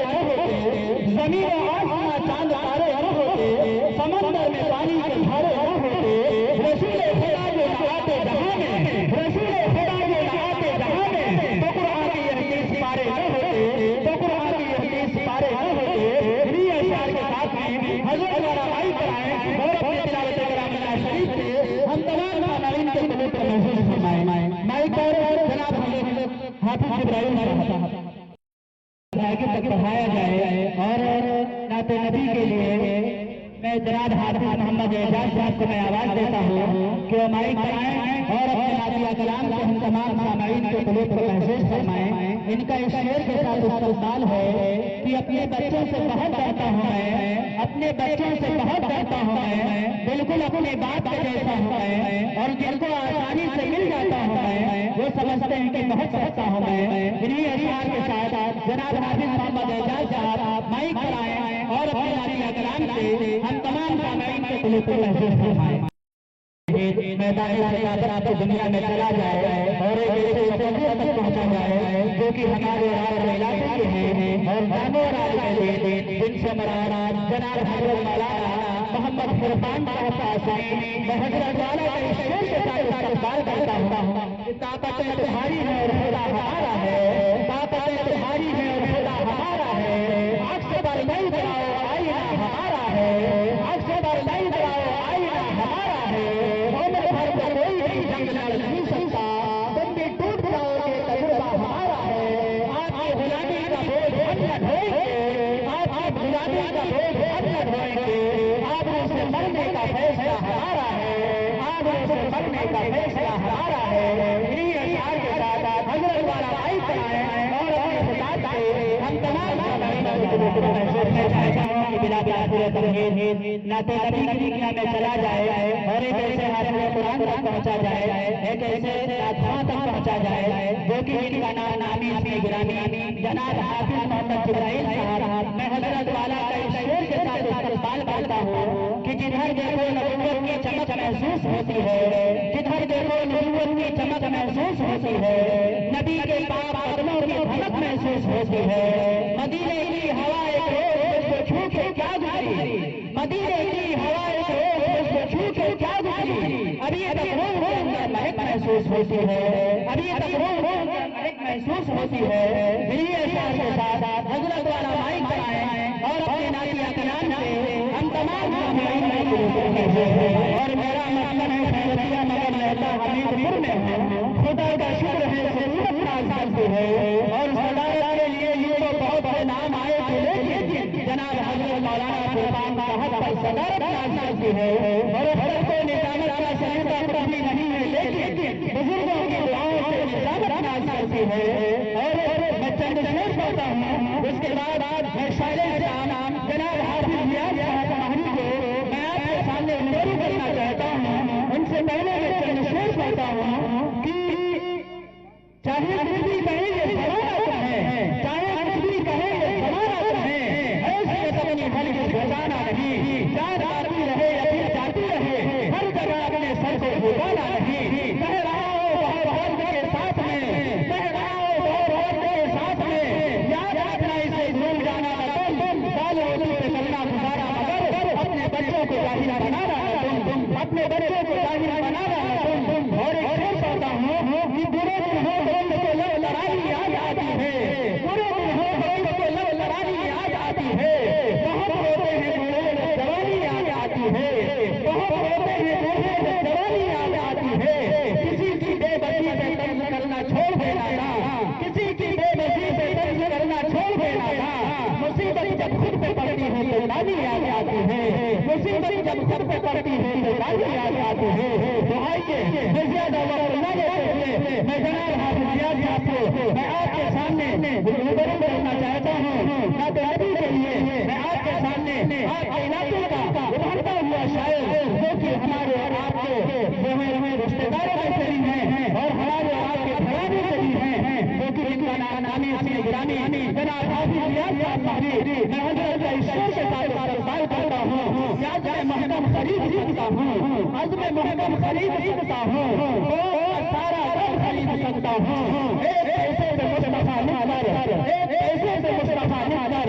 نہ ہوتے، زمین و آسمان چاند تارے نہ ہوتے، سمندر میں پانی کے دھارے نہ ہوتے، رسول خدا جو نہ آتے جہاں میں، رسول خدا جو نہ آتے جہاں میں، تو قرآن کی یہ 30 پارے نہ ہوتے، تو قرآن کی یہ 30 پارے نہ ہوتے۔ انہی اشعار کے ساتھ میں حضرت والا بھائی کرائیں اور اپنے تلاوت کرام شریف سے ہم تمام سامعین کے قلوب پر محسوس فرمائیں۔ مائک پر جناب حضرت حافظ ابراہیم صاحب آگے تک بڑھایا جائے اور نعت نبی کے لیے میں جناب حافظ محمد اعجاز صاحب کو میں آواز دیتا ہوں کہ وہ مائک کرائیں اور اپنے نعتیہ کلام سے ہم تمام سامعین کے قلوب پر محسوس فرمائیں۔ ان کا اس شعر کے ساتھ استقبال ہے کہ اپنے بچوں سے بہت ڈرتا ہوں میں، اپنے بچوں سے بہت ڈرتا ہوں میں، بالکل اپنے باپ کے جیسا ہوں میں، اور جن کو آسانی سے مل جاتا ہوں میں وہ سمجھتے ہیں کہ بہت سستا ہوں میں۔ انہی اشعار کے ساتھ جناب حافظ محمد اعجاز صاحب مائک کرائیں اور اپنے نعتیہ کلام سے ہم تمام سامعین کے قلوب پر محسوس فرمائیں۔ میدان خطابت آپ کو دنیا میں چلا جائے اور ایک ایسے مقصد تک پہنچا جائے جو کہ ہمارے اور علاقے کے ہیں اور جانو راج کے لیے جن سے مراد جناب حضرت مولانا محمد فرقان صاحب حسین میں حضرت والا کے شعر کے ساتھ استقبال کرتا ہوں۔ طاقت تمہاری ہے اور خدا ہمارا ہے، طاقت تمہاری ہے اور خدا ہمارا ہے، عکس پر نہیں جاؤ آئینہ ہمارا ہے، عکس پر نہیں جاؤ آئینہ ہمارا ہے، کوئی بھی جنگ لڑ نہیں سکتا، تم بھی ٹوٹ جاؤ گے تجربہ ہمارا ہے، آپ کی غلامی کا بوجھ ہم نہ ڈھوئیں گے، آپ کی غلامی کا بوجھ ہم نہ ڈھوئیں گے، آپ سے مرنے کا فیصلہ ہمارا ہے، آپ سے مرنے کا فیصلہ ہمارا ہے۔ انہی اشعار کے ساتھ حضرت والا بھائی کرائیں اور اپنے خطاب سے ہم تمام بلا نعت نبی کی دنیا میں چلا جائے اور ایک ایسے حافظ قرآن تک پہنچا جائے، ایک ایسے نعتخواں تک پہنچا جائے جو کہ ان کا نام نامی اسم گرامی جناب حافظ محمد جبرائیل صاحب میں حضرت والا کا اس شعر کے ساتھ استقبال کرتا ہوں کہ جدھر دیکھو نبوت کی چمک محسوس ہوتی ہے، جدھر دیکھو نبوت کی چمک محسوس ہوتی ہے، نبی کے پاک قدموں کی دھمک محسوس ہوتی ہے، مدینے کی ہوا ایک روز کو چھو کے کیا گزری، مدینے کی ہوا ایک روز کو چھو کے کیا گزری، ابھی تک روح مہک محسوس ہوتی ہے، ابھی تک روح مہک محسوس ہوتی ہے۔ انہی اشعار کے ساتھ حضرت والا مائک کرائیں اور اپنے نعتیہ کلام سے ہم تمام اور میرا مسکن ہے خیرتیہ مگر رہتا حمیدپور میں ہوں، خدا کا شکر ہے ضرورت ناز کرتی ہے اور صدارت کے لیے یہ تو بہت سے نام آئے تھے لیکن جناب حضرت مولانا فرقان صاحب پر صدارت ناز کرتی ہے اور اختر کو نظامت کا سلیقہ کبھی نہیں ہے لیکن بزرگوں کی دعاؤں سے نظامت ناز کرتی ہے۔ اور میں چند شعر پڑھتا ہوں، اس کے بعد میں شاعر نام جناب حافظ نیاز صاحب کو میں آپ کے سامنے روبرو کرنا چاہتا ہوں۔ ان سے پہلے میں چند شعر پڑھتا ہوں کہ چاہے کچھ بھی کہیں یہ زمانت ہے، چاہے کچھ بھی کہیں یہ زمانت ہے، ایسے اپنی ہرگز گزانا نہیں، چار آدمی رہے یا پھر جاتی رہے، ہر جگہ اپنے سر کو جھکانا نہیں، کہہ رہا ہو بہت عورت کے ساتھ میں، کہہ رہا ہو بہت عورت کے ساتھ میں، یاد رکھنا اسے بھول جانا نہ تم، سال روٹی پہ چلنا گزارا مگر اپنے بچوں کو ظاہر بنانا نہ تم، اپنے بچوں کو ظاہر بنانا نہ تم۔ اور ایک شعر پڑھتا ہوں کہ برے دن ہو بند کو لو لڑائی یاد آتی ہے، برے دن ہو بند کو لو لڑائی یاد آتی ہے، بہت روتے ہیں بوڑھے جوانی یاد آتی ہے، بہت روتے ہیں بوڑھے جوانی یاد آتی ہے، کسی کی بے بسی پہ طنز کرنا چھوڑ دینا تھا، کسی کی بے بسی پہ طنز کرنا چھوڑ دینا تھا، مصیبت جب خود پہ پڑتی ہے تو دادی یاد آتی ہے، مصیبت جب خود پہ پڑتی ہے تو دادی یاد آتی ہے۔ تو آئیے میں زیادہ وقت نہ لیتے ہوئے میں جناب حافظ نیاز صاحب کو میں آپ کے سامنے روبرو کرنا چاہتا ہوں، نعت نبی کے لیے میں آپ کے سامنے آپ کے علاقے کا ابھرتا ہوا شاعر جو کہ ہمارے اور آپ کے رشتے داروں میں سے بھی ہیں اور ہمارے اور آپ کے گھرانے سے بھی ہیں، جو کہ جن کا نام نامی اسم گرامی جناب حافظ نیاز صاحب صاحبی میں حضرت کا اشعار کے ساتھ استقبال کرتا ہوں، آج میں محکم خرید سکتا ہوں، آج میں محکم خرید سکتا ہوں، سارا گھر خرید سکتا ہوں، ایک پیسے سے مصطفیٰ نکر، ایک پیسے سے مصطفیٰ نکر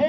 2